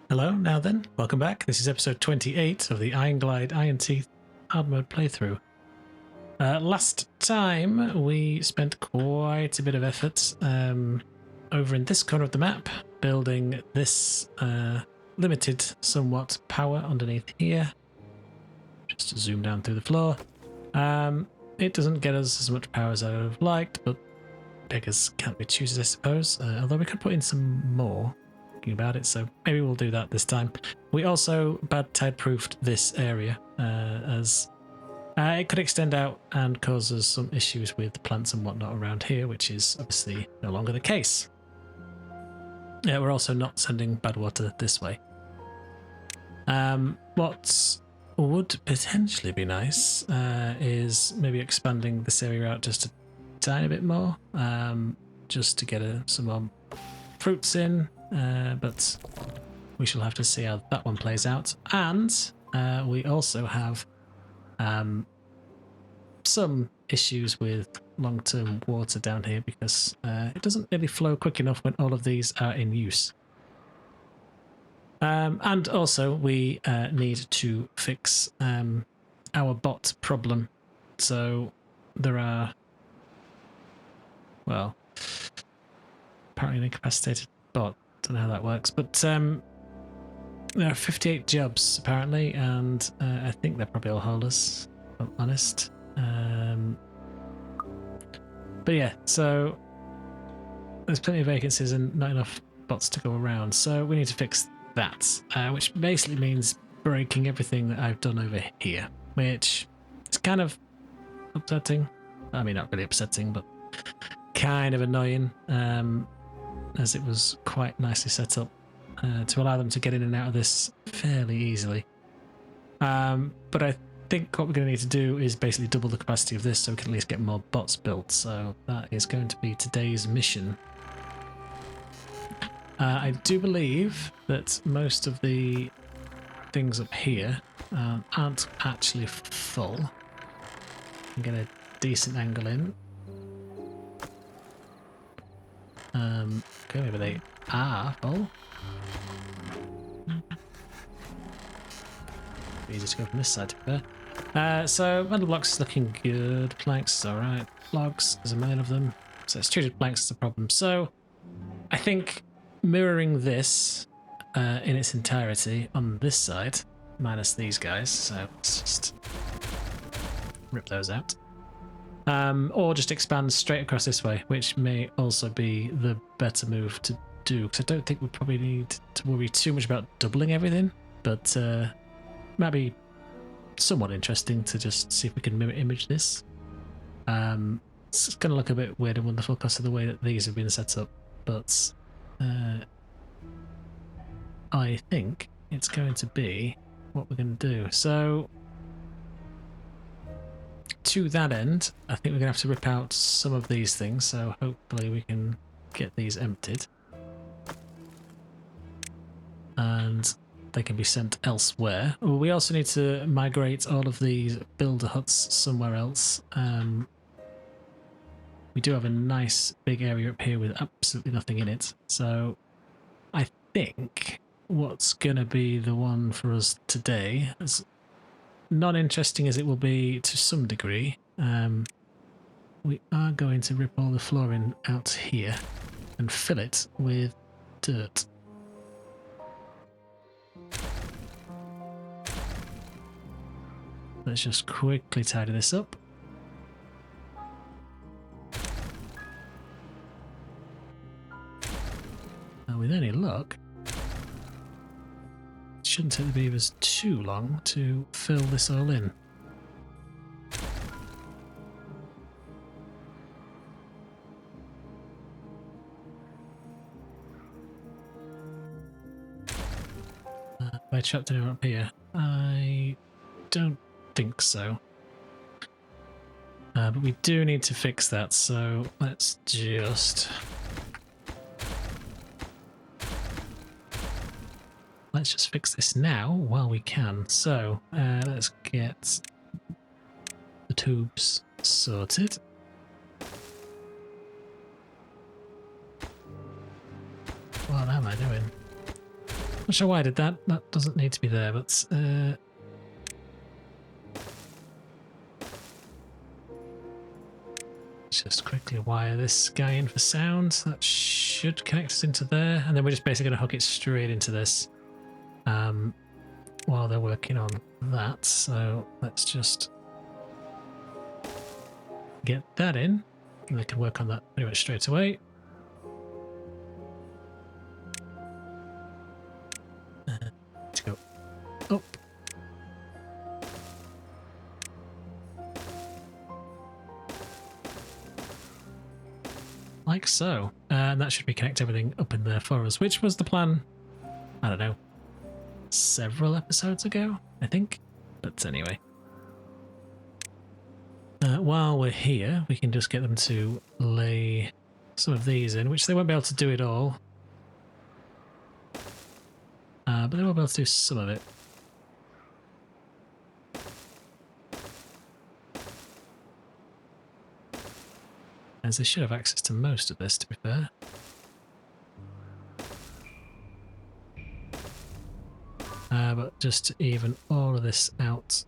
Hello, now then, welcome back. This is episode 28 of the Iron Glide Iron Teeth hard mode playthrough. Last time we spent quite a bit of effort over in this corner of the map, building this limited somewhat power underneath here. Just to zoom down through the floor. It doesn't get us as much power as I would have liked, but beggars can't be choosers, I suppose. Although we could put in some more. About it, so maybe we'll do that this time. We also bad tide proofed this area as it could extend out and cause us some issues with plants and whatnot around here, which is obviously no longer the case. We're also not sending bad water this way. What would potentially be nice is maybe expanding this area out just a tiny bit more, just to get some more fruits in. But we shall have to see how that one plays out. And we also have some issues with long-term water down here because it doesn't really flow quick enough when all of these are in use. And also we need to fix our bot problem. So there are, well, apparently an incapacitated bot. Don't know how that works, but there are 58 jobs apparently, and I think they're probably all holders, if I'm honest. But yeah, so there's plenty of vacancies and not enough bots to go around, so we need to fix that, which basically means breaking everything that I've done over here, which is kind of upsetting. I mean, not really upsetting, but kind of annoying. As it was quite nicely set up to allow them to get in and out of this fairly easily. But I think what we're going to need to do is basically double the capacity of this so we can at least get more bots built. So that is going to be today's mission. I do believe that most of the things up here aren't actually full. I can get a decent angle in. Okay, maybe they are full. Easy to go from this side to be fair. So metal blocks is looking good. Planks is alright. Logs, there's a million of them. So extruded planks is the problem. So I think mirroring this in its entirety on this side, minus these guys. So let's just rip those out. Or just expand straight across this way, which may also be the better move to do, because I don't think we probably need to worry too much about doubling everything, but might be somewhat interesting to just see if we can mirror image this. It's going to look a bit weird and wonderful because of the way that these have been set up, but I think it's going to be what we're going to do. So to that end, I think we're going to have to rip out some of these things, so hopefully we can get these emptied. And they can be sent elsewhere. We also need to migrate all of these builder huts somewhere else. We do have a nice big area up here with absolutely nothing in it, so I think what's going to be the one for us today, as non-interesting as it will be to some degree, we are going to rip all the flooring out here and fill it with dirt. Let's just quickly tidy this up. And with any luck, it shouldn't take the beavers too long to fill this all in. Have I trapped anyone up here? I don't think so. But we do need to fix that, so let's just fix this now while we can. So let's get the tubes sorted. What am I doing? Not sure why I did that. That doesn't need to be there, but let's just quickly wire this guy in for sound. That should connect us into there, and then we're just basically going to hook it straight into this while they're working on that. So let's just get that in, and they can work on that pretty much straight away. Let's go up. Like so. And that should reconnect everything up in there for us, which was the plan, I don't know, several episodes ago, I think. But anyway. While we're here, we can just get them to lay some of these in, which they won't be able to do it all. But they will be able to do some of it. As they should have access to most of this, to be fair. But just to even all of this out.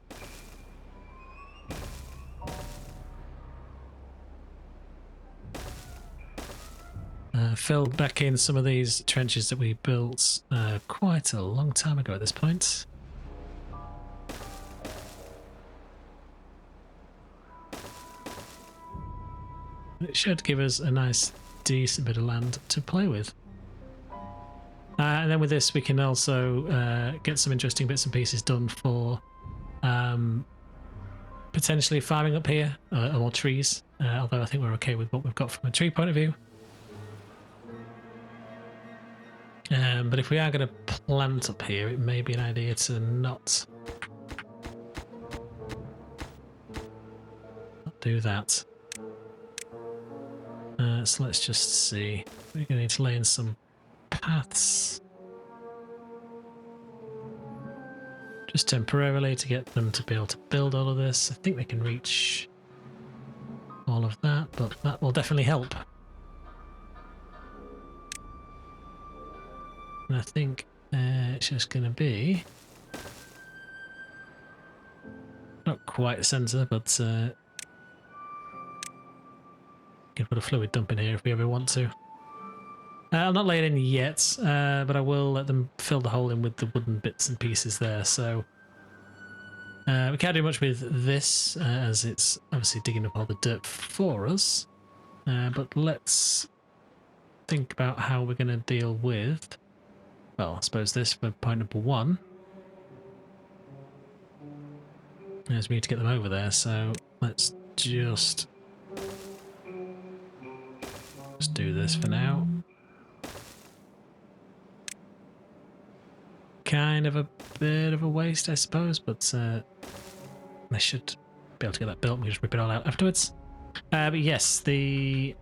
Filled back in some of these trenches that we built quite a long time ago at this point. It should give us a nice, decent bit of land to play with. And then with this, we can also get some interesting bits and pieces done for potentially farming up here, or more trees, although I think we're okay with what we've got from a tree point of view. But if we are going to plant up here, it may be an idea to not do that. So let's just see. We're going to need to lay in some paths. Just temporarily to get them to be able to build all of this. I think they can reach all of that, but that will definitely help. And I think it's just going to be not quite the centre, but you can put a fluid dump in here if we ever want to. I'm not laying in yet, but I will let them fill the hole in with the wooden bits and pieces there. So we can't do much with this, as it's obviously digging up all the dirt for us. But let's think about how we're going to deal with, well, I suppose this for point number one. As we need to get them over there, so let's just do this for now. Kind of a bit of a waste, I suppose, but I should be able to get that built and we just rip it all out afterwards. But yes, the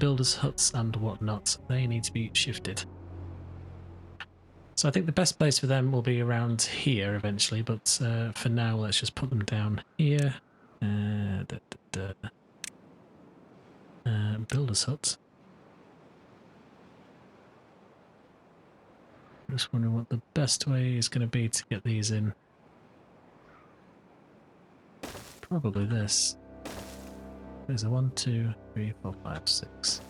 builders' huts and whatnot, they need to be shifted. So I think the best place for them will be around here eventually, but for now let's just put them down here. Builder's hut. Just wondering what the best way is going to be to get these in. Probably this. There's a 1, 2, 3, 4, 5, 6.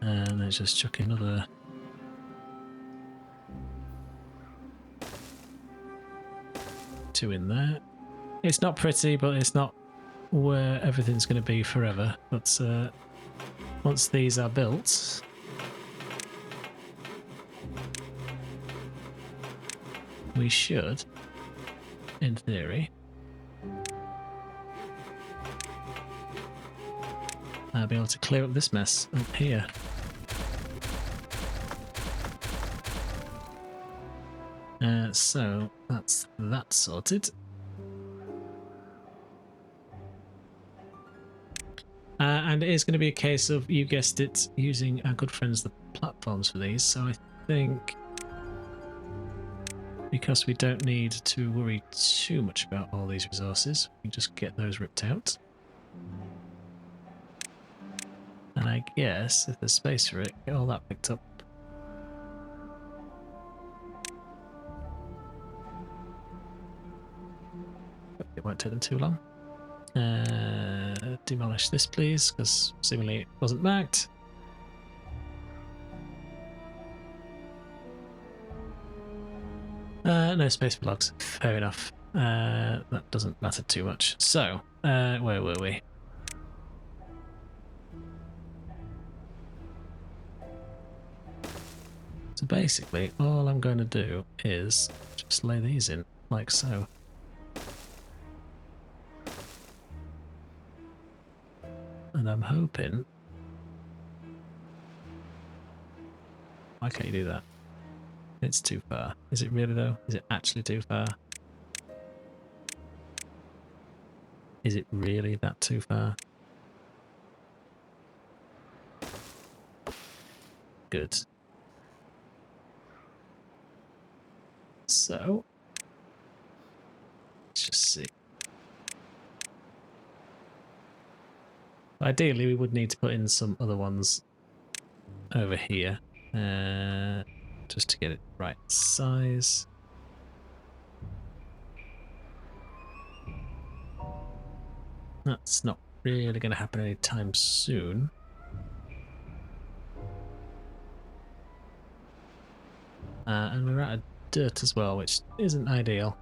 And let's just chuck another. Two in there. It's not pretty, but it's not where everything's going to be forever. But once these are built, we should, in theory, be able to clear up this mess up here. So that's that sorted. And it is going to be a case of, you guessed it, using our good friends the platforms for these. So I think because we don't need to worry too much about all these resources. We can just get those ripped out. And I guess if there's space for it, get all that picked up. It won't take them too long. Demolish this, please, because seemingly it wasn't marked. No space for logs. Fair enough. That doesn't matter too much. So, where were we? So basically, all I'm going to do is just lay these in, like so. And I'm hoping... Why can't you do that? It's too far. Is it really though? Is it actually too far? Is it really that too far? Good. So, let's just see. Ideally, we would need to put in some other ones over here, just to get it right size. That's not really going to happen anytime soon. And we're out of dirt as well, which isn't ideal.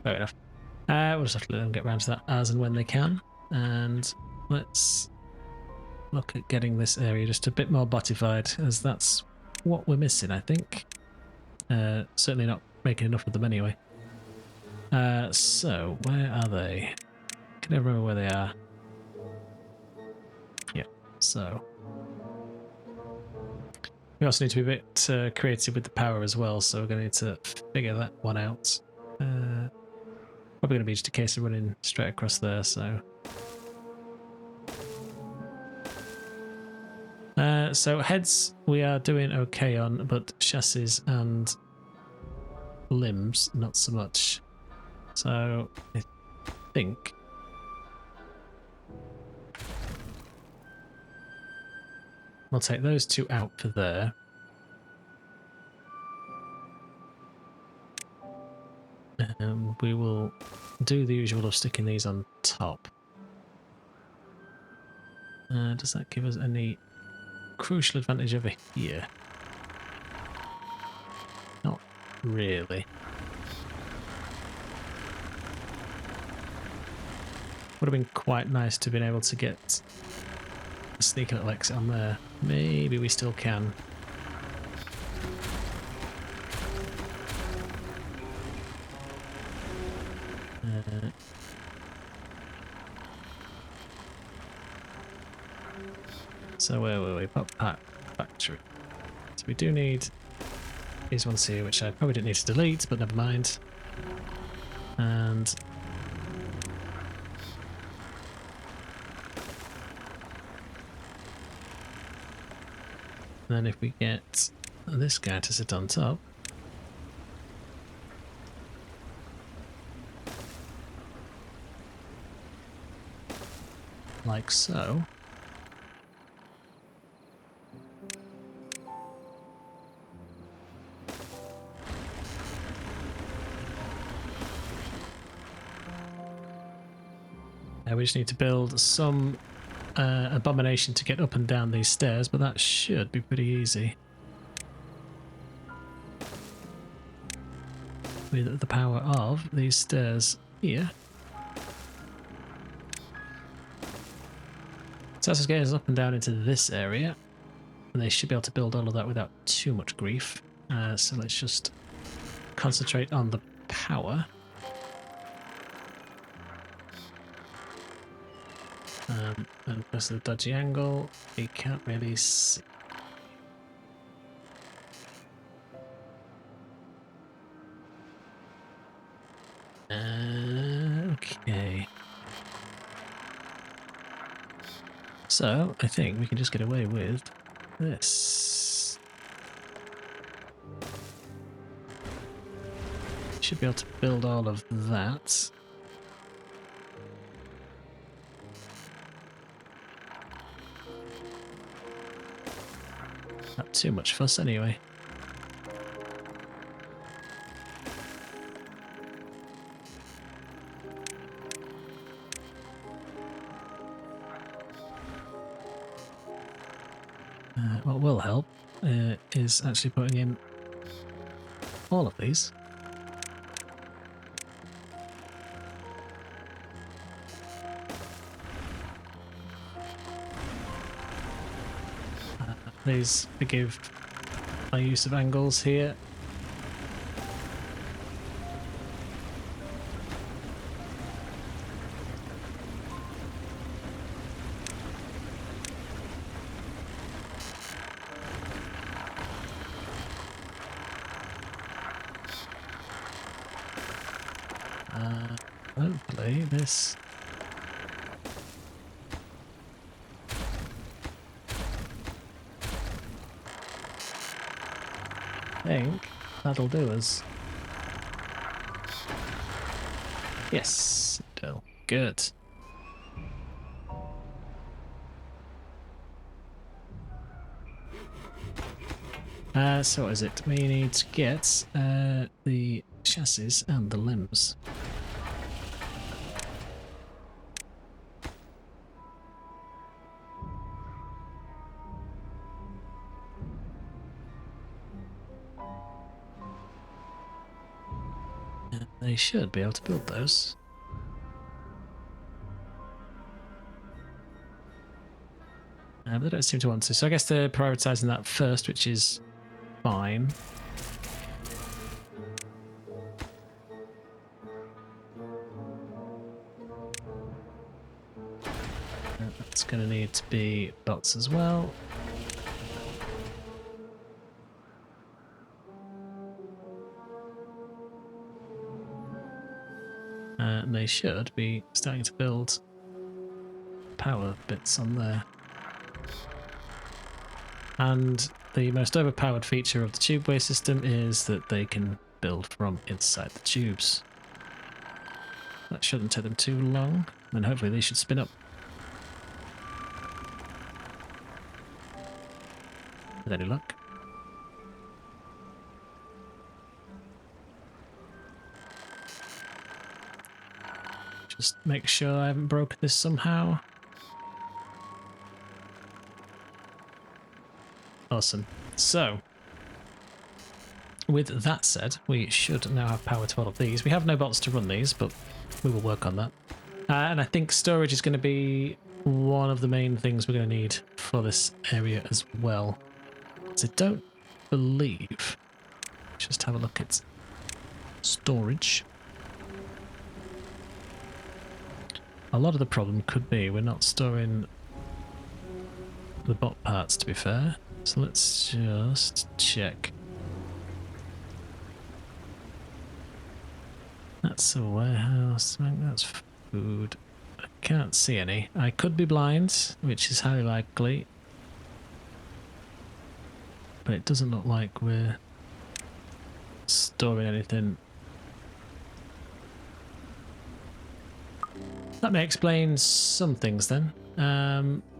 Fair enough. We'll just have to let them get around to that as and when they can. And let's look at getting this area just a bit more bottified, as that's what we're missing, I think. Certainly not making enough of them anyway. So, where are they? Can I remember where they are? Yeah, so... We also need to be a bit creative with the power as well, so we're going to need to figure that one out. Probably going to be just a case of running straight across there, so... So heads we are doing okay on, but chassis and limbs not so much. So I think we'll take those two out for there. We will do the usual of sticking these on top. Does that give us any crucial advantage over here? Not really. Would have been quite nice to have been able to get a sneaky little exit on there. Maybe we still can. So where were we? Pop pack factory. So we do need these ones here, which I probably didn't need to delete, but never mind. And then if we get this guy to sit on top, like so. We just need to build some abomination to get up and down these stairs, but that should be pretty easy. With the power of these stairs here. So that's just getting us up and down into this area. And they should be able to build all of that without too much grief. So let's just concentrate on the power. And because of the dodgy angle, we can't really see. Okay. So I think we can just get away with this. Should be able to build all of that. Not too much fuss anyway. What will help is actually putting in all of these. These forgive my use of angles here. Hopefully this... I think that'll do us. Yes, it'll. Good. So what is it? We need to get the chassis and the limbs. They should be able to build those. But they don't seem to want to, so I guess they're prioritising that first, which is fine. That's going to need to be bots as well. And they should be starting to build power bits on there. And the most overpowered feature of the tubeway system is that they can build from inside the tubes. That shouldn't take them too long, and hopefully they should spin up. With any luck. Just make sure I haven't broken this somehow. Awesome. So, with that said, we should now have power to all of these. We have no bots to run these, but we will work on that. And I think storage is going to be one of the main things we're going to need for this area as well. So I don't believe... Just have a look at storage. A lot of the problem could be we're not storing the bot parts, to be fair. So let's just check. That's a warehouse. That's food. I can't see any. I could be blind, which is highly likely. But it doesn't look like we're storing anything. That may explain some things then.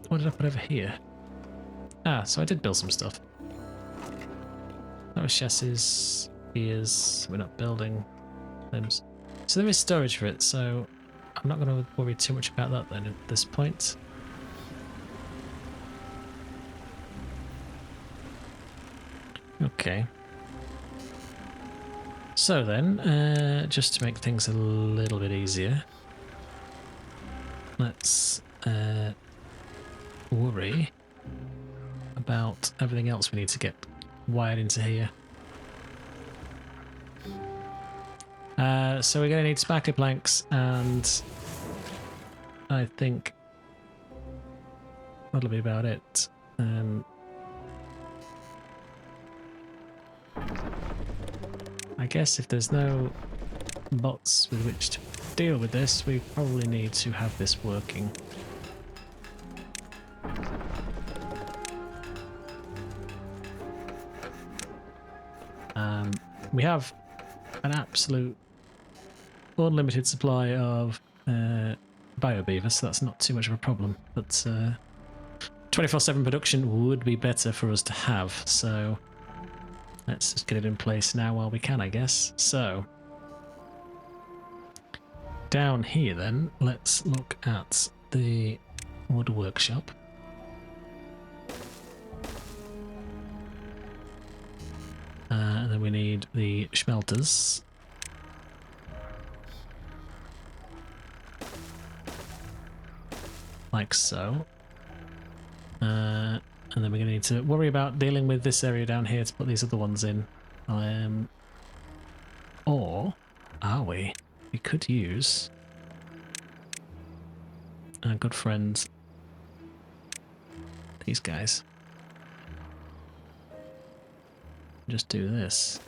What did I put over here? Ah, so I did build some stuff. That was chassis, gears, we're not building limbs. So there is storage for it, so I'm not going to worry too much about that then at this point. Okay. So then, just to make things a little bit easier, let's worry about everything else we need to get wired into here. So we're going to need sparkly planks, and I think that'll be about it. I guess if there's no bots with which to deal with this, we probably need to have this working. We have an absolute unlimited supply of bio beavers, so that's not too much of a problem. But 24/7 production would be better for us to have, so let's just get it in place now while we can, I guess. So down here then, let's look at the wood workshop. And then we need the smelters. Like so. And then we're going to need to worry about dealing with this area down here to put these other ones in. Or are we? We could use our good friends, these guys. Just do this.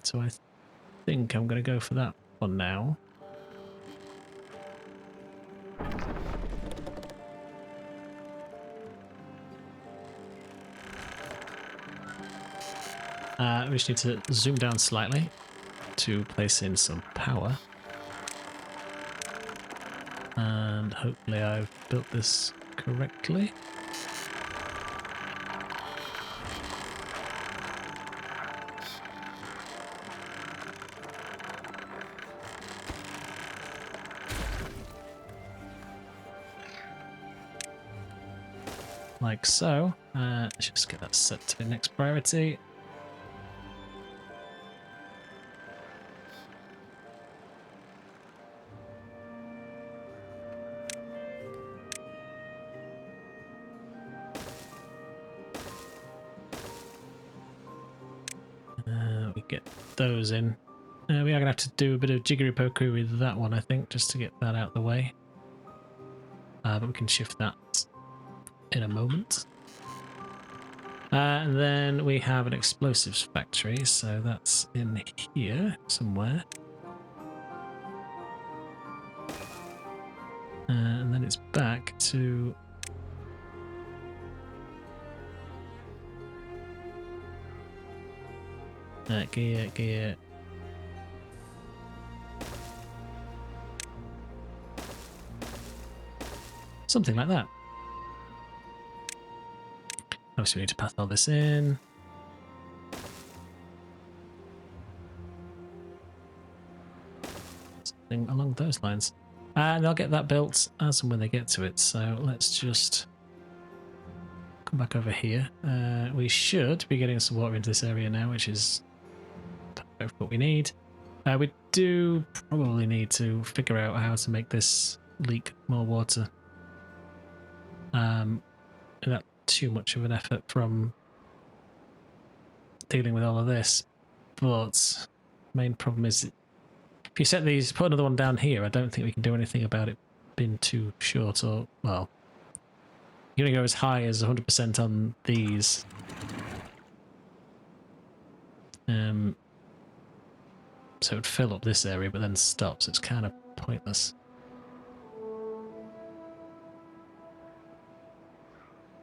So I think I'm going to go for that one now. We just need to zoom down slightly to place in some power. And hopefully I've built this correctly. Like so. Let's just get that set to the next priority. We get those in. We are going to have to do a bit of jiggery pokery with that one, I think, just to get that out of the way. But we can shift that in a moment. And then we have an explosives factory, so that's in here somewhere. And then it's back to... gear. Something like that. Obviously we need to pass all this in. Something along those lines. And they'll get that built as and when they get to it, so let's just come back over here. We should be getting some water into this area now, which is what we need. We do probably need to figure out how to make this leak more water. Not too much of an effort from dealing with all of this, but main problem is if you set these, put another one down here, I don't think we can do anything about it being too short, or, well, you're going to go as high as 100% on these. So it would fill up this area, but then stop, so it's kind of pointless.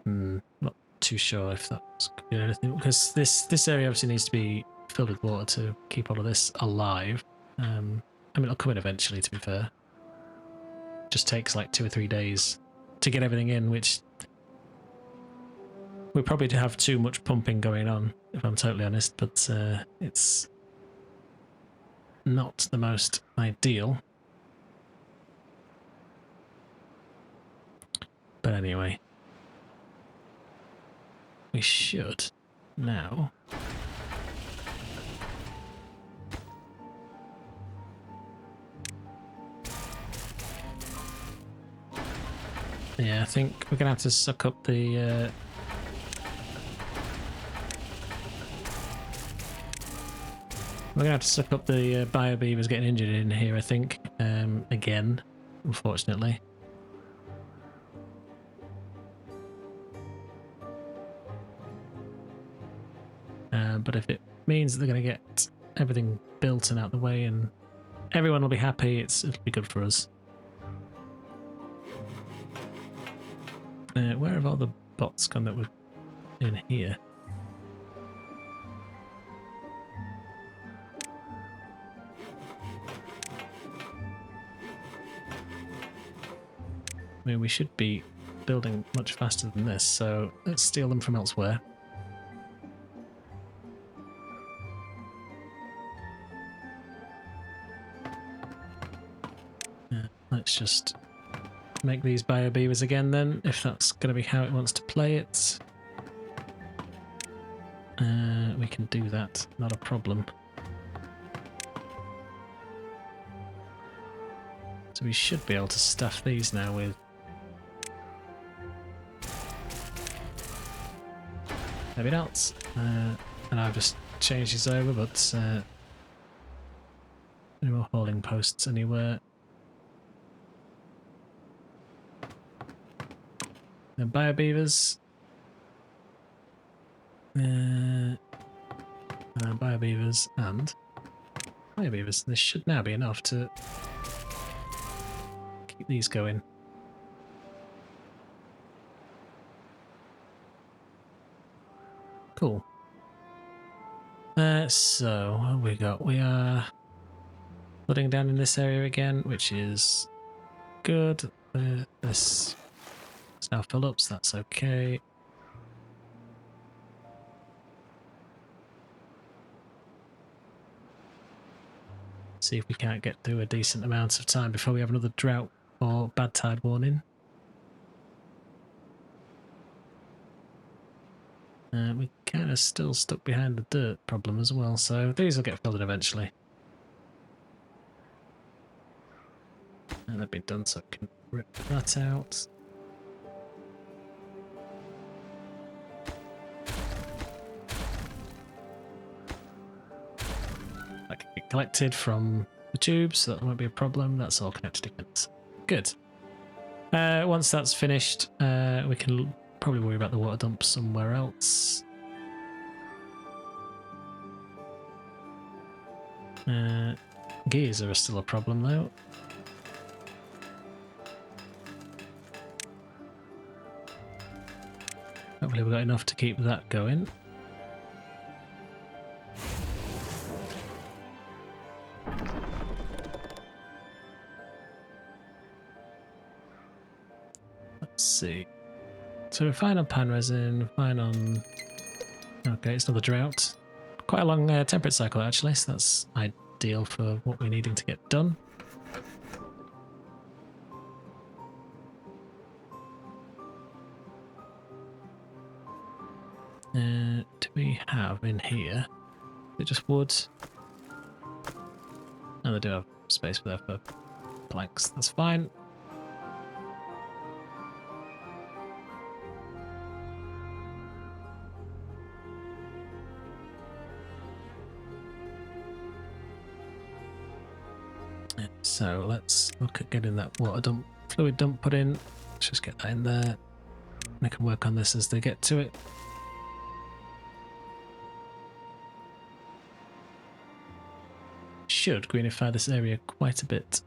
Not too sure if that's good anything, because this area obviously needs to be filled with water to keep all of this alive. I mean, it'll come in eventually, to be fair. It just takes like 2 or 3 days to get everything in, which we probably have too much pumping going on, if I'm totally honest, but it's not the most ideal. But anyway, we should now I think we're gonna have to suck up the bio beavers getting injured in here, I think, again, unfortunately. But if it means that they're going to get everything built and out the way and everyone will be happy, it'll be good for us. Where have all the bots gone that were in here? I mean, we should be building much faster than this, so let's steal them from elsewhere. Let's just make these bio beavers again then, if that's going to be how it wants to play it. We can do that, not a problem. So we should be able to stuff these now with maybe not. And I've just changed these over, but any more hauling posts anywhere? The bio beavers. Bio beavers and bio beavers. This should now be enough to keep these going. Cool. So what have we got? We are flooding down in this area again, which is good. This is now filled up, so that's okay. See if we can't get through a decent amount of time before we have another drought or bad tide warning. We kind of still stuck behind the dirt problem as well, so these will get filled in eventually. And they've been done, so I can rip that out. That can get collected from the tubes, so that won't be a problem. That's all connected again. Good. Once that's finished, we can probably worry about the water dump somewhere else. Gears are still a problem though. Hopefully we've got enough to keep that going. Let's see. So we're fine on pan resin, fine on... Okay, it's another drought. Quite a long temperate cycle actually, so that's ideal for what we're needing to get done. Do we have in here? Is it just wood? Oh, they do have space there for planks, that's fine. So let's look at getting that water dump, fluid dump put in. Let's just get that in there. I can work on this as they get to it. Should greenify this area quite a bit.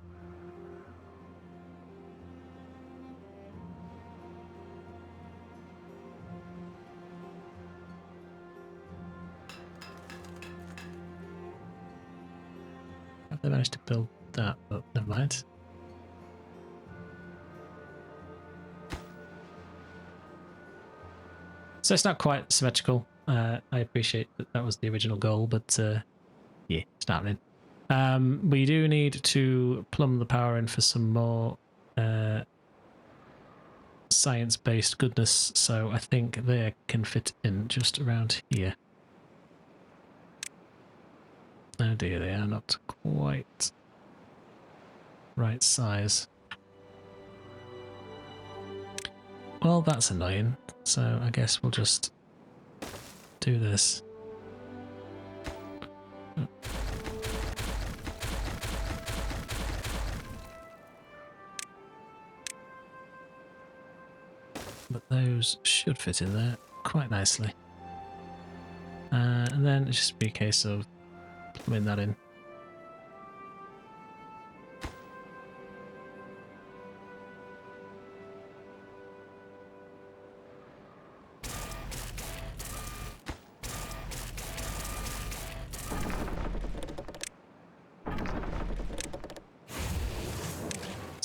Have they managed to build that? But never mind. So it's not quite symmetrical. I appreciate that that was the original goal, but yeah, it's not happening. We do need to plumb the power in for some more science-based goodness, so I think they can fit in just around here. Oh dear, they are not quite right size. Well, that's annoying, so I guess we'll just do this. But those should fit in there quite nicely. And then it's just be a case of plumbing that in.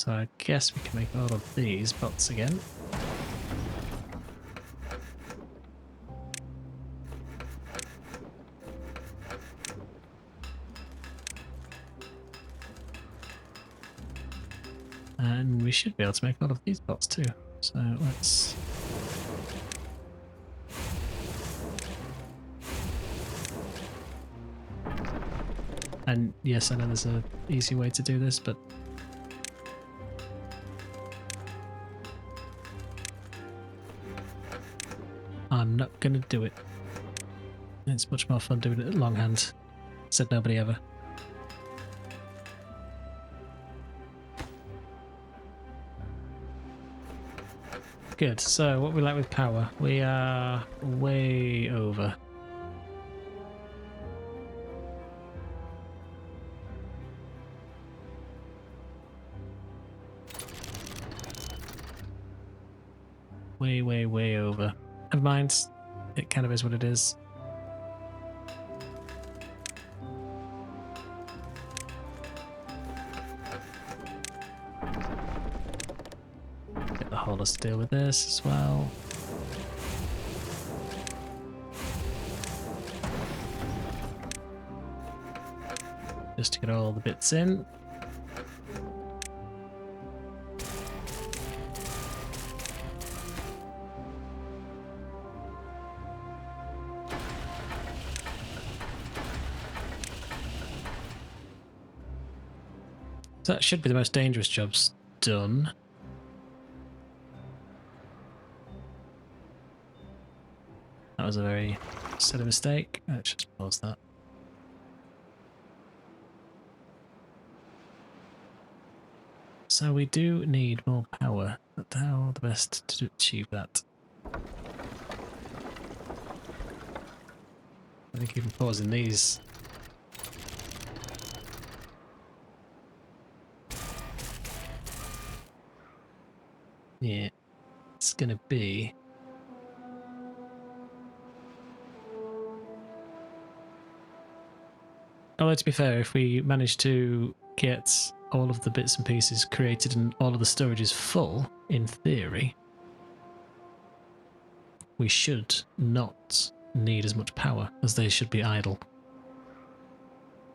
So I guess we can make all of these bots again. And we should be able to make all of these bots too. So let's... And yes, I know there's an easy way to do this, but I'm not going to do it. It's much more fun doing it longhand. Said nobody ever. Good. So what we like with power? We are way over. Way over. Never mind. It kind of is what it is. Get the haulers to deal with this as well. Just to get all the bits in. So that should be the most dangerous jobs done. That was a very silly mistake. Let's just pause that. So we do need more power, but how the best to achieve that? I think even pausing these. Yeah, it's gonna be... Although to be fair, if we manage to get all of the bits and pieces created and all of the storage is full, in theory, we should not need as much power as they should be idle.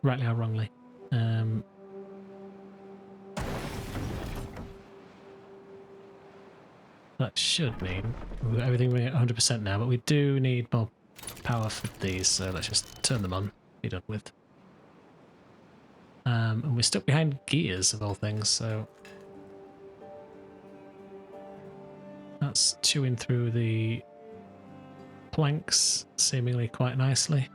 Rightly or wrongly. That should mean we've got everything running at 100% now, but we do need more power for these, so let's just turn them on, be done with. And we're stuck behind gears of all things, so that's chewing through the planks seemingly quite nicely.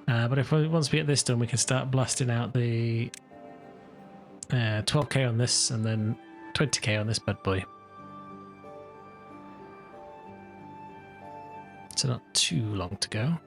But if once we get this done, we can start blasting out the 12k on this and then 20k on this bad boy. So not too long to go.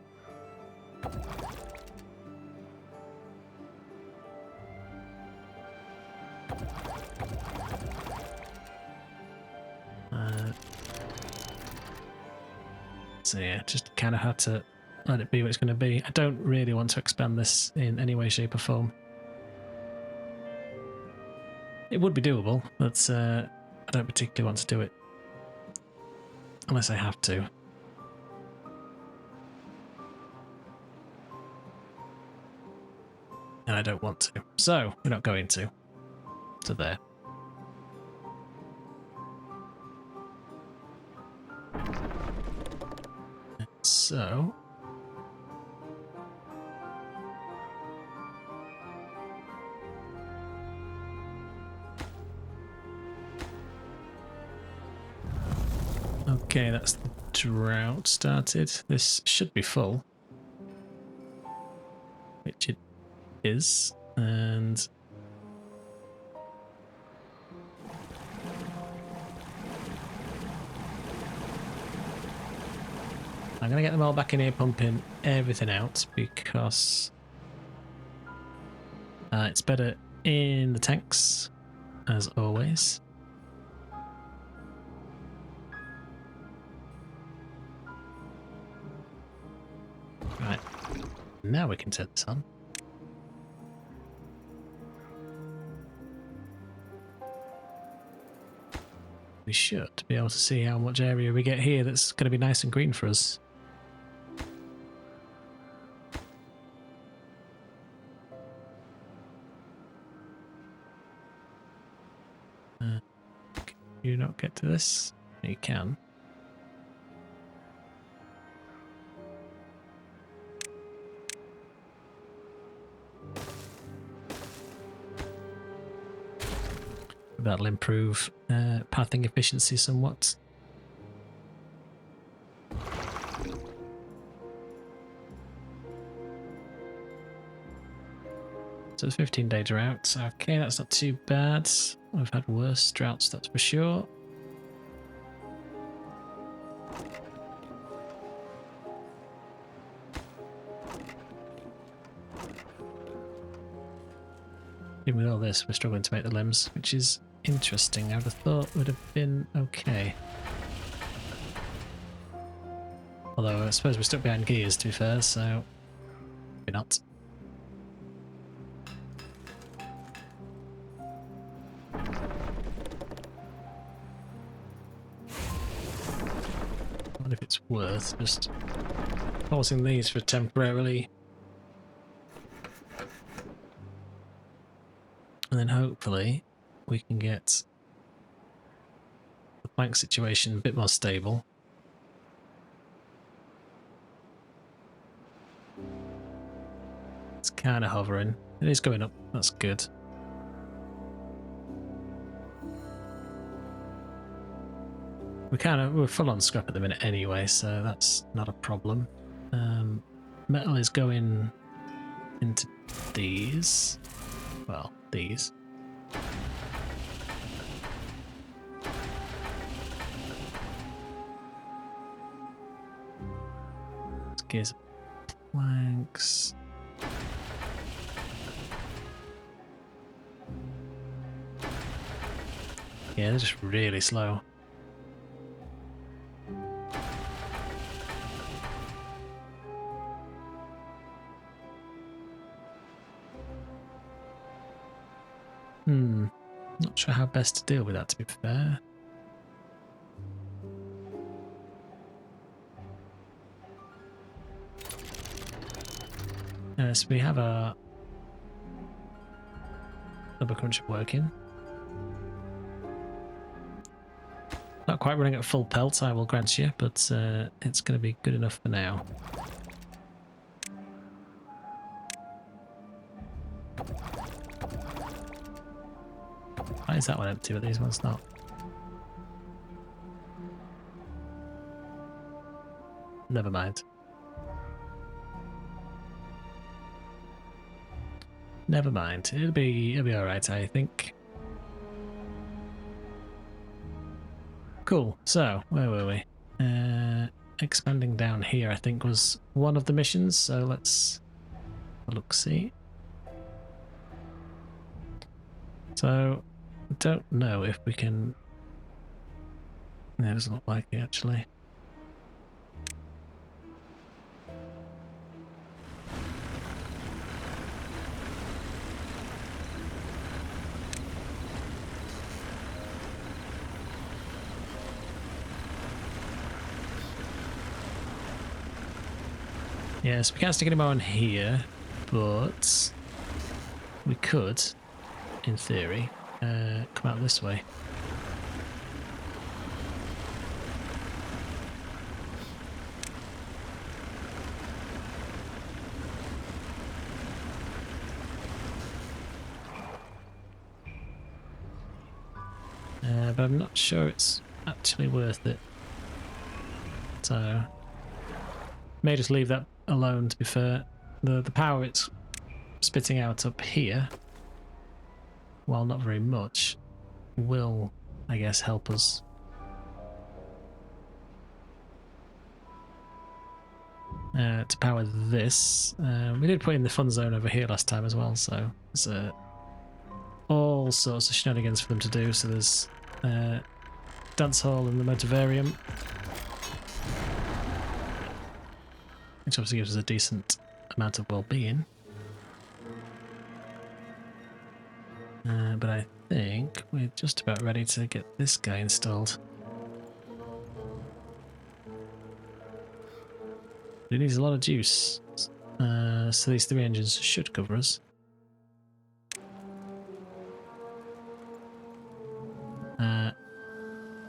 So yeah, just kind of had to let it be what it's going to be. I don't really want to expand this in any way, shape or form. It would be doable, but I don't particularly want to do it. Unless I have to. And I don't want to. So, we're not going to. So there. So... Okay, that's the drought started. This should be full. Which it is. And... I'm going to get them all back in here pumping everything out because it's better in the tanks, as always. Right, now we can turn this on. we should be able to see how much area we get here that's going to be nice and green for us. Can you not get to this? You can. That'll improve pathing efficiency somewhat. So the 15-day drought. Okay, that's not too bad. We've had worse droughts, that's for sure. Even with all this, we're struggling to make the limbs, which is interesting. I would have thought would have been okay. Although I suppose we're stuck behind gears, to be fair, so maybe not. I wonder if it's worth just pausing these for temporarily. And then hopefully we can get the plank situation a bit more stable. It's kind of hovering. It is going up. That's good. We're full on scrap at the minute anyway, so that's not a problem. Metal is going into these. Well, these. Gears, planks. Yeah, they're just really slow. Not sure how best to deal with that, to be fair. So we have our double cruncher working. Not quite running at full pelt, I will grant you, but it's going to be good enough for now. Why is that one empty, but these ones not? Never mind. Never mind. It'll be all right, I think. Cool. So where were we? Expanding down here, I think, was one of the missions. So let's look. See. So I don't know if we can. No, it doesn't look like it actually. Yes, we can't stick any more on here, but we could, in theory, come out this way. But I'm not sure it's actually worth it. So, may just leave that alone, to be fair. The power it's spitting out up here, while not very much, will, I guess, help us. To power this. We did put in the fun zone over here last time as well, so there's all sorts of shenanigans for them to do. So there's dance hall and the motivarium, which obviously gives us a decent amount of well-being. But I think we're just about ready to get this guy installed. It needs a lot of juice. So these 3 engines should cover us.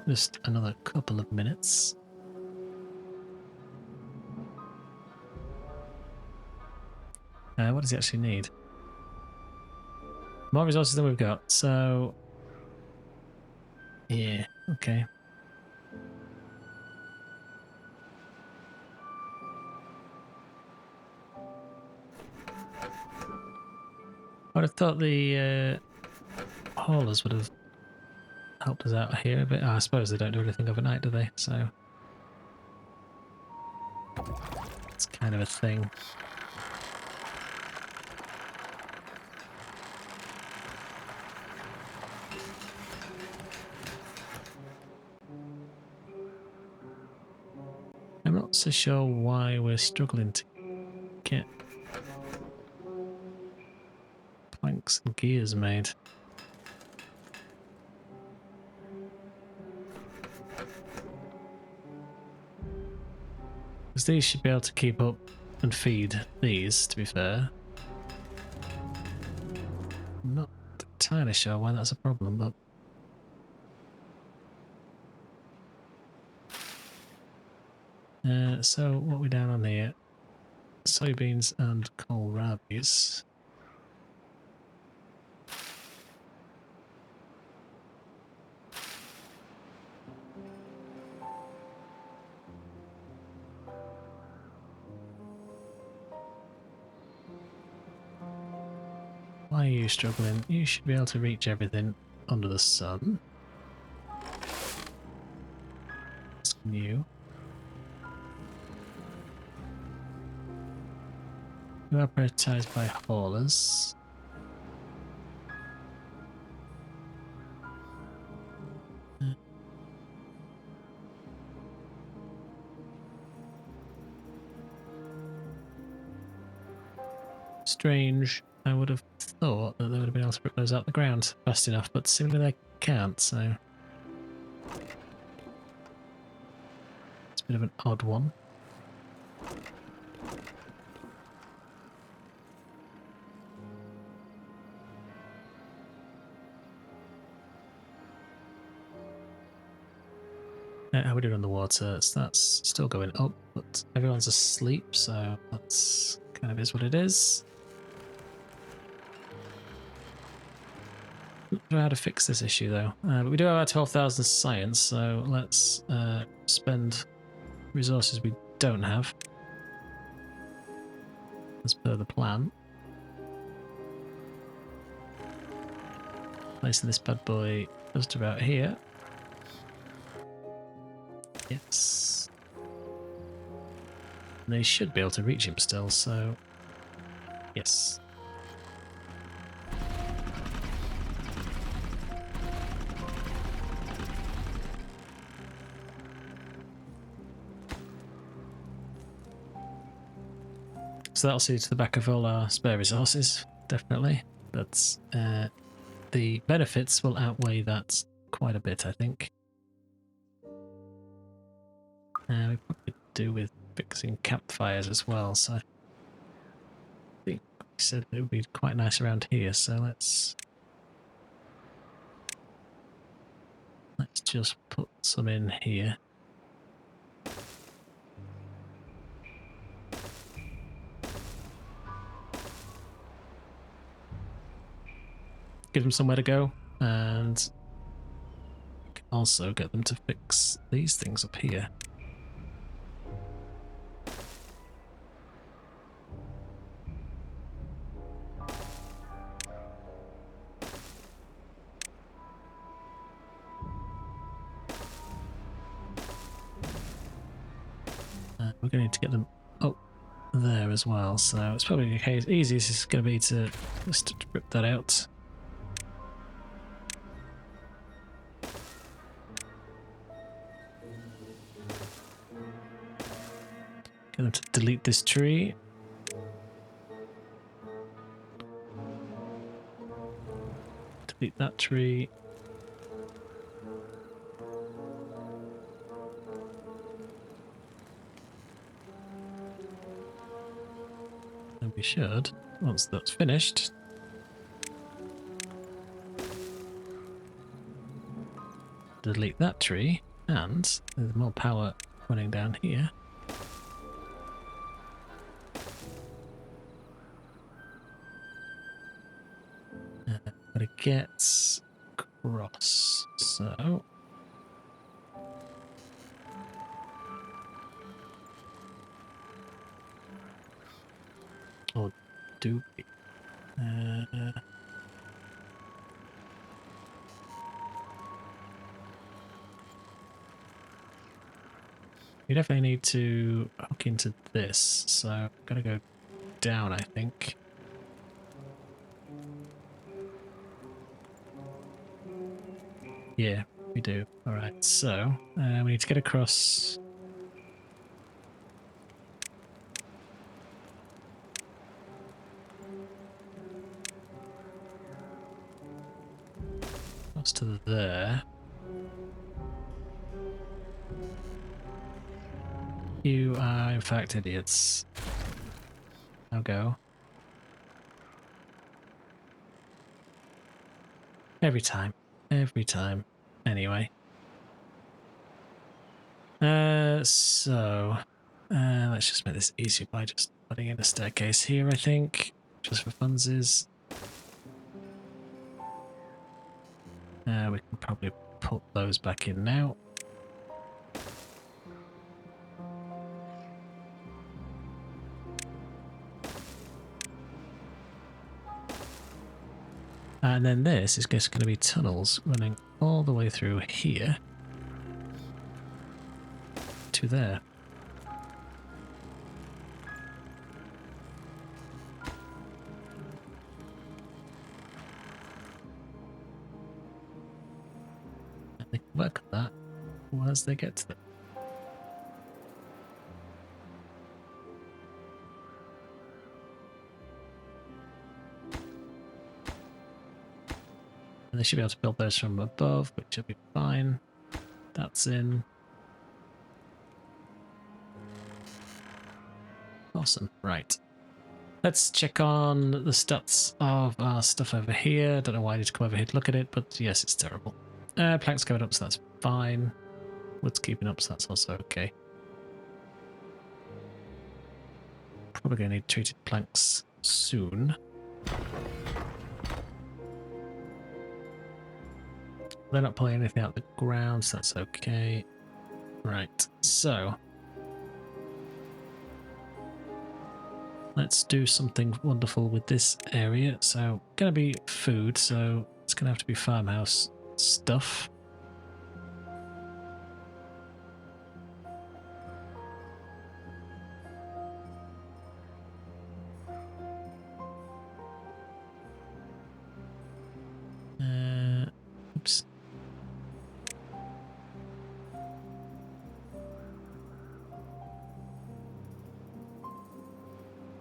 Just another couple of minutes. What does he actually need? More resources than we've got, so... yeah, okay. I would have thought the haulers would have helped us out here a bit. Oh, I suppose they don't do anything overnight, do they? So... it's kind of a thing. I'm not so sure why we're struggling to get planks and gears made. Because these should be able to keep up and feed these, to be fair. I'm not entirely sure why that's a problem, but... so what are we down on here? Soybeans and kohlrabies. Why are you struggling? You should be able to reach everything under the sun. It's new. You are prioritized by haulers. Strange. I would have thought that they would have been able to rip those out the ground fast enough, but seemingly they can't, so... it's a bit of an odd one. How we doing on the water? So that's still going up, but everyone's asleep, so that's kind of is what it is. Not sure how to fix this issue though. But we do have our 12,000 science, so let's spend resources we don't have as per the plan. Placing this bad boy just about here. Yes. And they should be able to reach him still, so yes. So that'll see to the back of all our spare resources, definitely. But the benefits will outweigh that quite a bit, I think. We probably do with fixing campfires as well, so I think we said it would be quite nice around here, so let's just put some in here. Give them somewhere to go, and also get them to fix these things up here. We're going to need to get them up there as well, so it's probably the case. Easiest is going to be to just rip that out. Get them to delete this tree. Delete that tree. And we should, once that's finished, delete that tree, and there's more power running down here. Gotta get across, so or do we? We definitely need to hook into this, so I'm gonna go down, I think. Yeah, we do. Alright, so we need to get across. Across to there. You are, in fact, idiots. Now go. Every time. Every time. Anyway. Let's just make this easier by just putting in a staircase here, I think. Just for funsies. We can probably put those back in now. And then this is just going to be tunnels running all the way through here to there. And they can work on that as they get to them. And they should be able to build those from above, which will be fine. That's in. Awesome. Right. Let's check on the stats of our stuff over here. Don't know why I need to come over here to look at it, but yes, it's terrible. Planks going up, so that's fine. Wood's keeping up, so that's also okay. Probably going to need treated planks soon. They're not pulling anything out of the ground, so that's okay. Right, so let's do something wonderful with this area. So, going to be food, so it's going to have to be farmhouse stuff. Oops.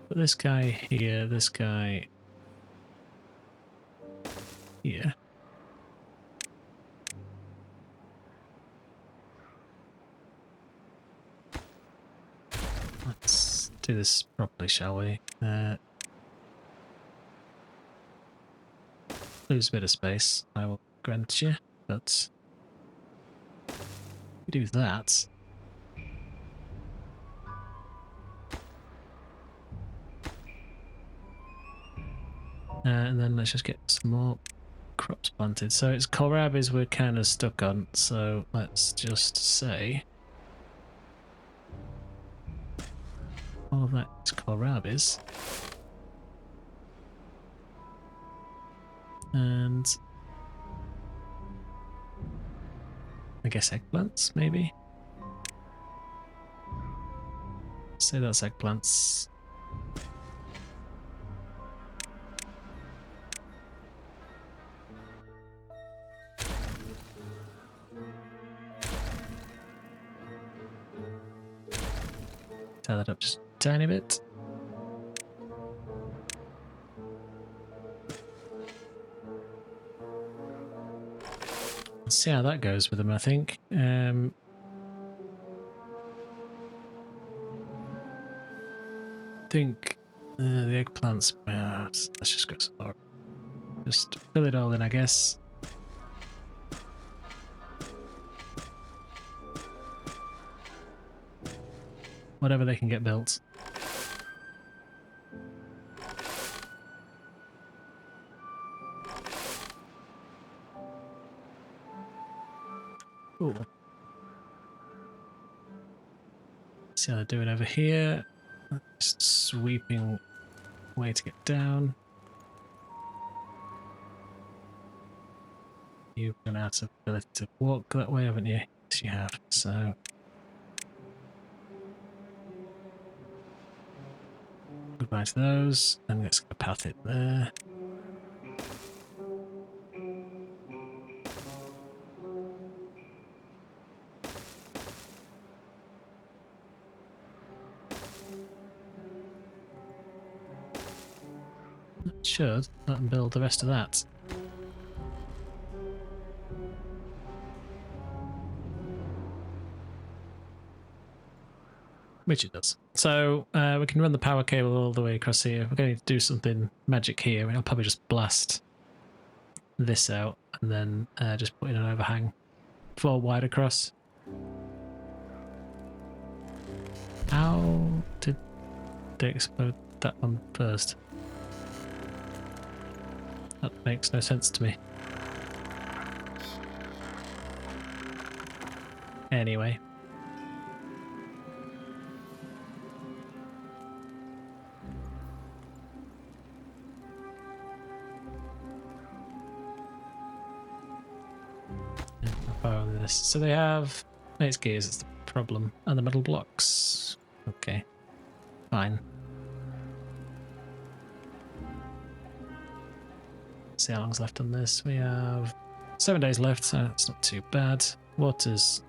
Put this guy here, this guy here. Let's do this properly, shall we? Lose a bit of space, I will grant you, but we do that. And then let's just get some more crops planted. So it's kohlrabis we're kind of stuck on, so let's just say all of that is kohlrabis. And I guess eggplants, maybe? Say that's eggplants. Tie that up just a tiny bit. Let's see how that goes with them, I think. Think the eggplants. Let's just go slower. Just fill it all in, I guess. Whatever they can get built. Cool. See how they're doing over here. Just sweeping way to get down. You've run out of ability to walk that way, haven't you? Yes, you have. So goodbye to those, and let's go path it there. That should let them build the rest of that. Which it does. So we can run the power cable all the way across here. We're going to do something magic here. I'll probably just blast this out and then just put in an overhang 4 wide across. How did they explode that one first? That makes no sense to me. Anyway. So they have it's gears, it's the problem, and the metal blocks. Okay, fine. See how long's left on this. We have 7 days left, so it's not too bad. Water's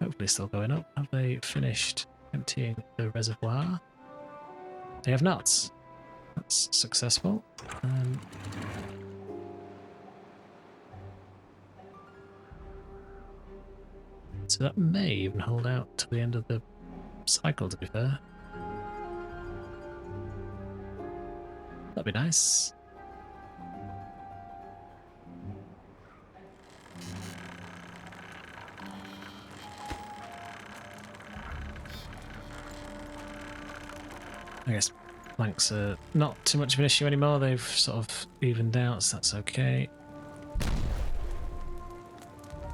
hopefully still going up. Have they finished emptying the reservoir? They have not. That's successful. So that may even hold out to the end of the cycle, to be fair. That'd be nice. I guess planks are not too much of an issue anymore. They've sort of evened out, so that's okay.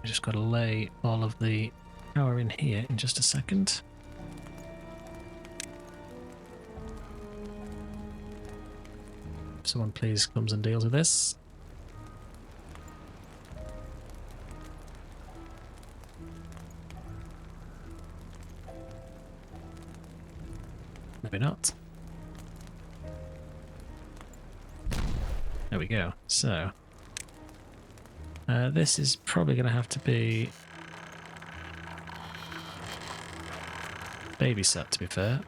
I just got to lay all of the power in here in just a second. Someone please comes and deals with this. Maybe not. There we go. So this is probably going to have to be babysat, to be fair.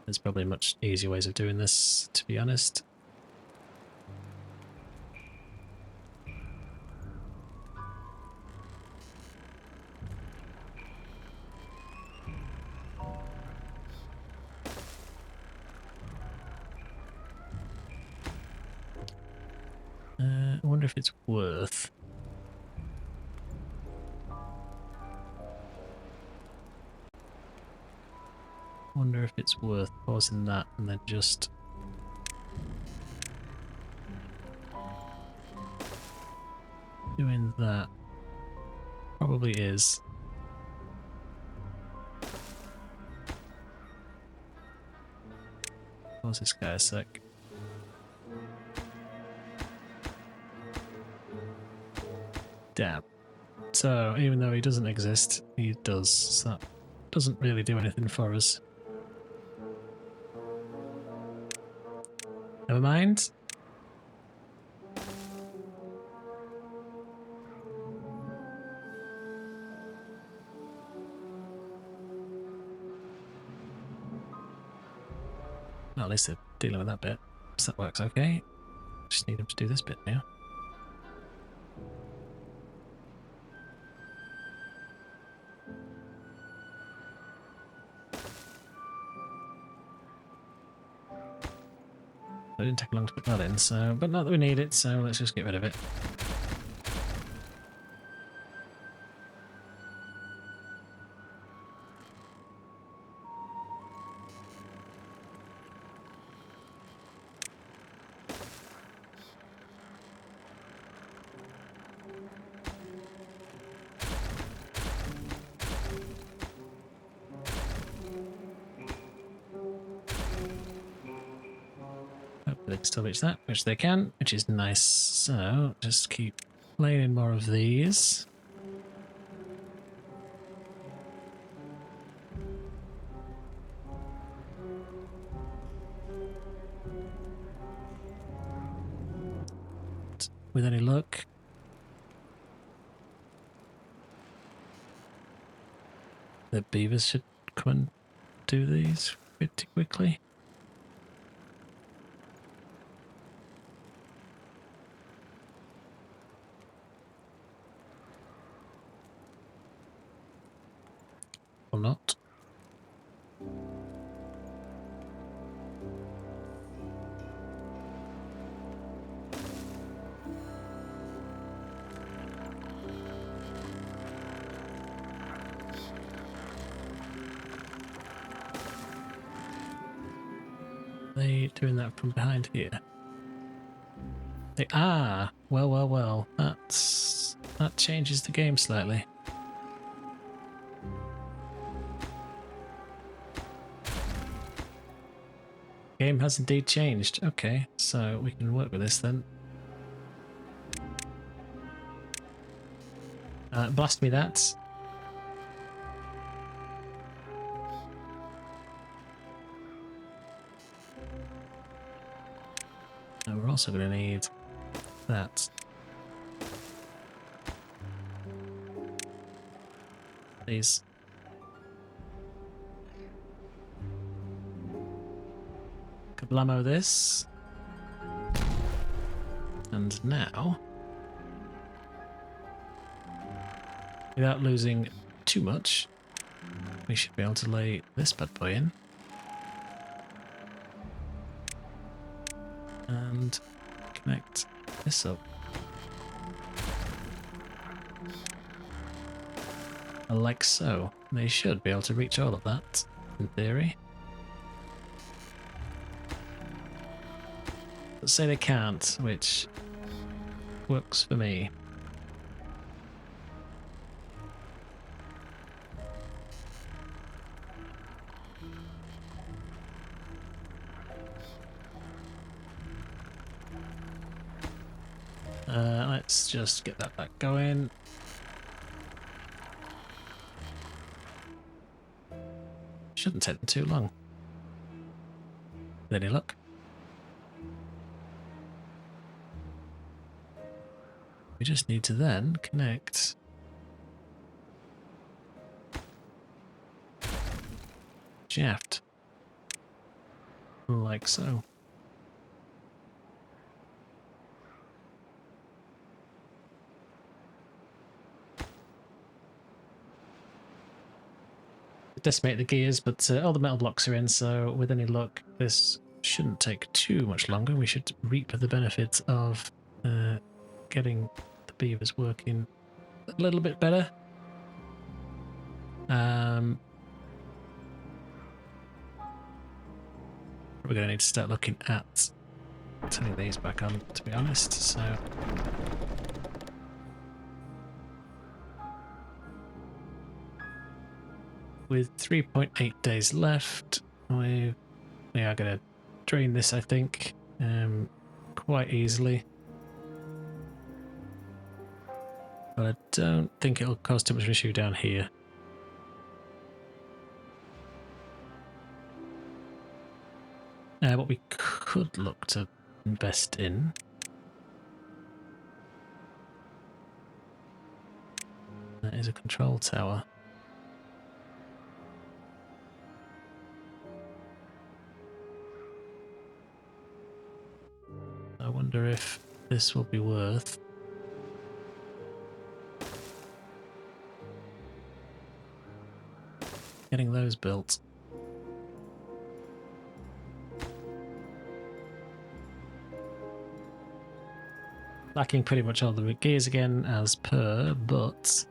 There's probably much easier ways of doing this, to be honest. I wonder if it's worth... wonder if it's worth pausing that and then just doing that. Probably is. Pause this guy a sec. Damn. So even though he doesn't exist, he does. So that doesn't really do anything for us. Never mind. Well, at least they're dealing with that bit. So that works okay. Just need them to do this bit now. It didn't take long to put that in, so but not that we need it, so let's just get rid of it. Hopefully they can still reach that, which they can, which is nice. So just keep laying in more of these. With any luck. The beavers should come and do these pretty quickly. Or not. They doing that from behind here? They are. Well. That changes the game slightly. Game has indeed changed. Okay, so we can work with this then. Blast me that. And we're also going to need that. Please. Kablamo this. And now, without losing too much, we should be able to lay this bad boy in. And connect this up. Like so. They should be able to reach all of that, in theory. Let's say they can't, which works for me. Let's just get that back going. Shouldn't take them too long. With any luck. We just need to then connect shaft. Like so. Decimate the gears, but all the metal blocks are in, so with any luck, this shouldn't take too much longer. We should reap the benefits of getting the beavers working a little bit better. We're going to need to start looking at turning these back on, to be honest, so... With 3.8 days left, we are going to drain this, I think, quite easily. But I don't think it'll cause too much of an issue down here. What we could look to invest in. That is a control tower. I wonder if this will be worth getting those built. Lacking pretty much all the gears again as per, but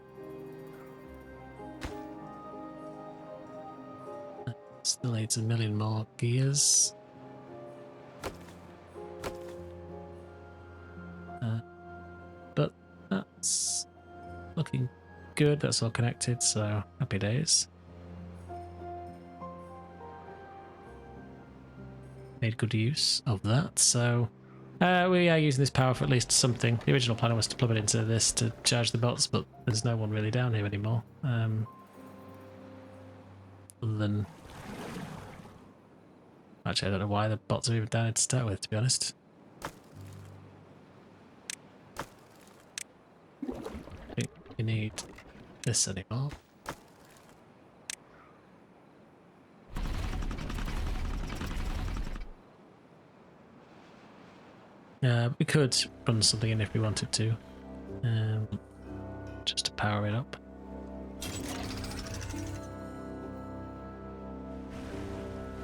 still needs a million more gears. But that's looking good. That's all connected, so happy days. Made good use of that, so we are using this power for at least something. The original plan was to plug it into this to charge the bots, but there's no one really down here anymore. Other than... Actually, I don't know why the bots are even down here to start with, to be honest. I think we need this anymore. We could run something in if we wanted to, just to power it up.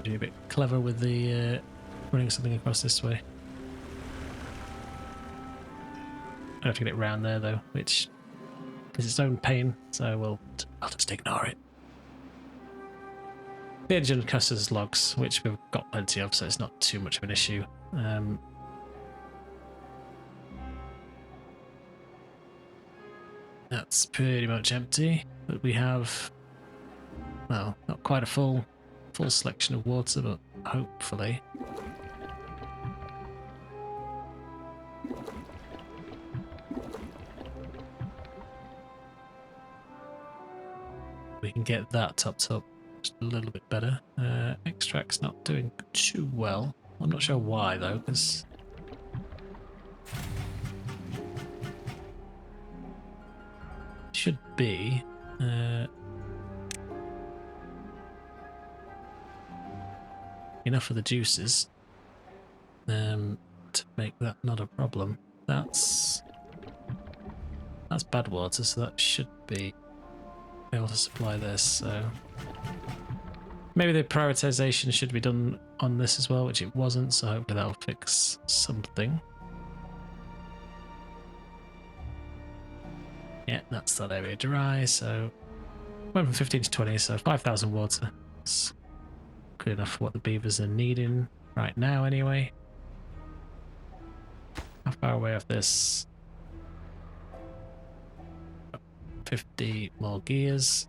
Be a bit clever with the running something across this way. I have to get it round there though, which is its own pain, so I'll just ignore it. The engine cusses logs, which we've got plenty of, so it's not too much of an issue. That's pretty much empty, but we have, well, not quite a full selection of water, but hopefully. We can get that topped up just a little bit better. Extract's not doing too well. I'm not sure why though, because should be enough of the juices to make that not a problem. That's bad water, so that should be able to supply this. So maybe the prioritization should be done on this as well, which it wasn't, so hopefully that'll fix something. Yeah, that's that area dry, so went from 15 to 20, so 5,000 water. It's good enough for what the beavers are needing right now anyway. How far away off this? 50 more gears,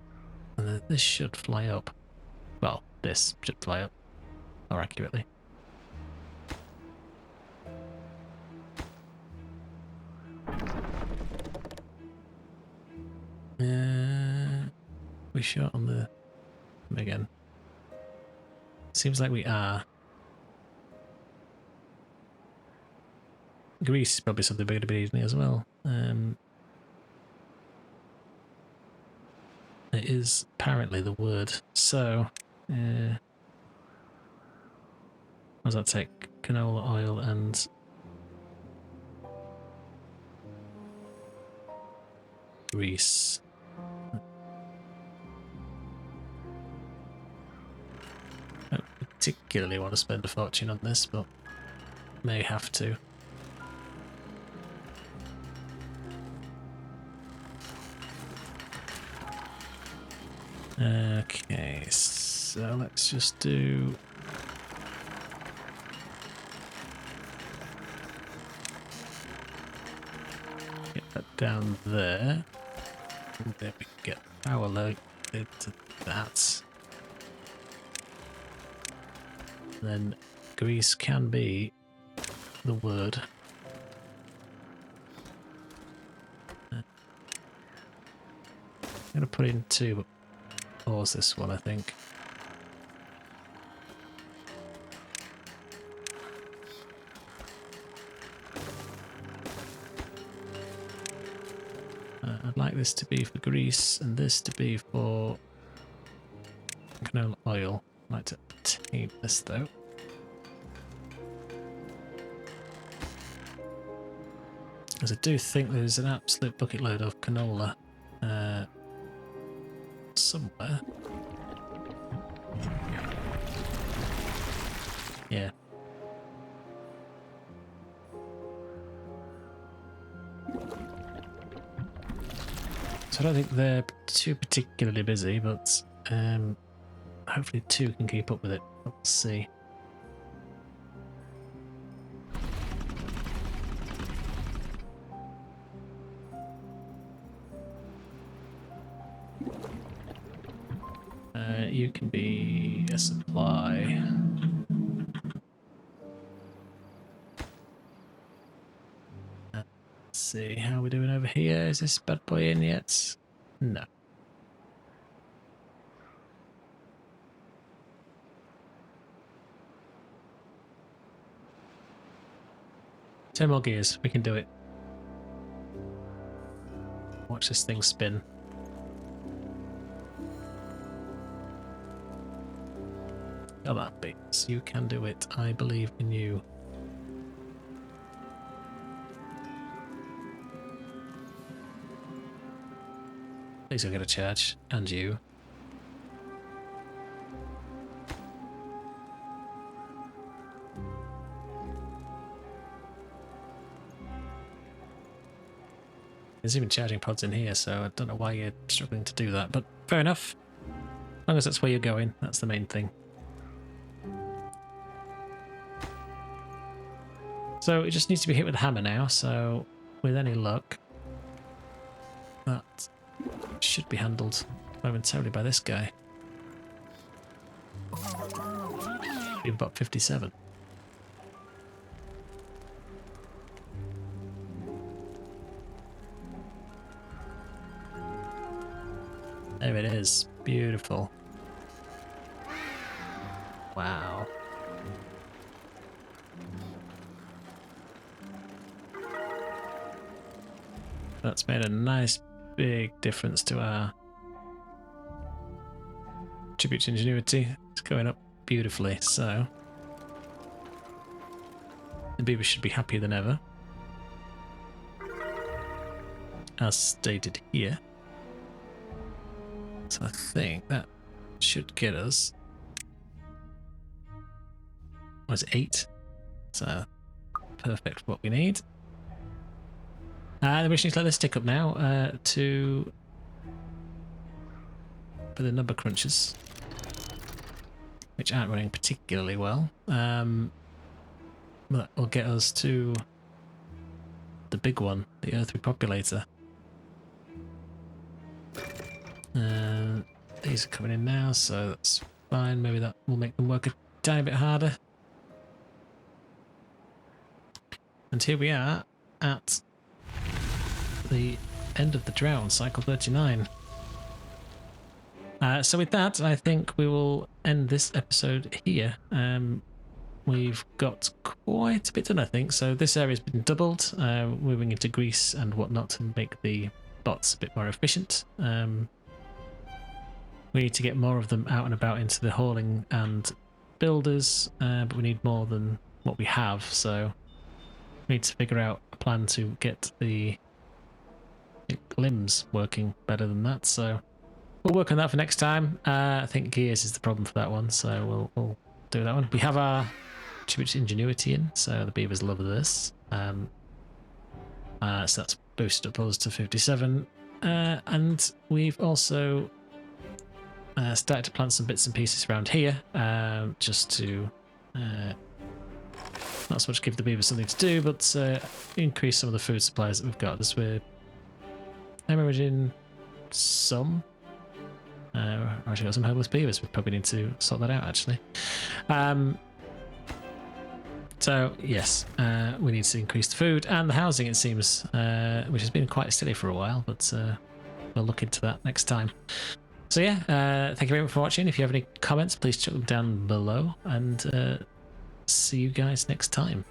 and then this should fly up. Well, this should fly up, more accurately. We short on the again. Seems like we are. Grease is probably something bigger to be easily as well. It is apparently the word. So, what does that take? Canola oil and grease. I don't particularly want to spend a fortune on this, but may have to. Okay, so let's just do... Get that down there. And then we can get power load into that. And then grease can be the word. I'm going to put in 2, but pause this one, I think. I'd like this to be for grease and this to be for canola oil. I'd like to tame this though. Because I do think there's an absolute bucket load of canola somewhere. Yeah. So I don't think they're too particularly busy, but hopefully 2 can keep up with it. We'll see. You can be a supply. Let's see how we're doing over here. Is this bad boy in yet? No. Ten more gears. We can do it. Watch this thing spin. Come on, beavers. You can do it. I believe in you. Please don't get a charge. And you. There's even charging pods in here, so I don't know why you're struggling to do that, but fair enough. As long as that's where you're going, that's the main thing. So it just needs to be hit with a hammer now, so with any luck, that should be handled momentarily by this guy. We've got 57. There it is. Beautiful. Wow. That's made a nice big difference to our tribute to ingenuity. It's going up beautifully, so the beavers should be happier than ever, as stated here. So I think that should get us, what is it, 8? So perfect for what we need. Then we just need to let this tick up now to for the number crunchers, which aren't running particularly well. That will get us to the big one, the Earth Repopulator. These are coming in now, so that's fine. Maybe that will make them work a tiny bit harder. And here we are at the end of the drought on cycle 39. So with that, I think we will end this episode here. We've got quite a bit done, I think. So this area's been doubled, moving into grease and whatnot to make the bots a bit more efficient. We need to get more of them out and about into the hauling and builders, but we need more than what we have, so we need to figure out a plan to get the limbs working better than that. So we'll work on that for next time. I think gears is the problem for that one, so we'll do that one. We have our tribute to ingenuity in, so the beavers love this. So that's boosted up us to 57, and we've also started to plant some bits and pieces around here, just to not so much give the beavers something to do, but increase some of the food supplies that we've got. As we're hemorrhaging some. I've actually got some homeless beavers. We probably need to sort that out, actually. So yes, we need to increase the food and the housing, it seems, which has been quite steady for a while, but we'll look into that next time. So yeah, thank you very much for watching. If you have any comments, please chuck them down below, and see you guys next time.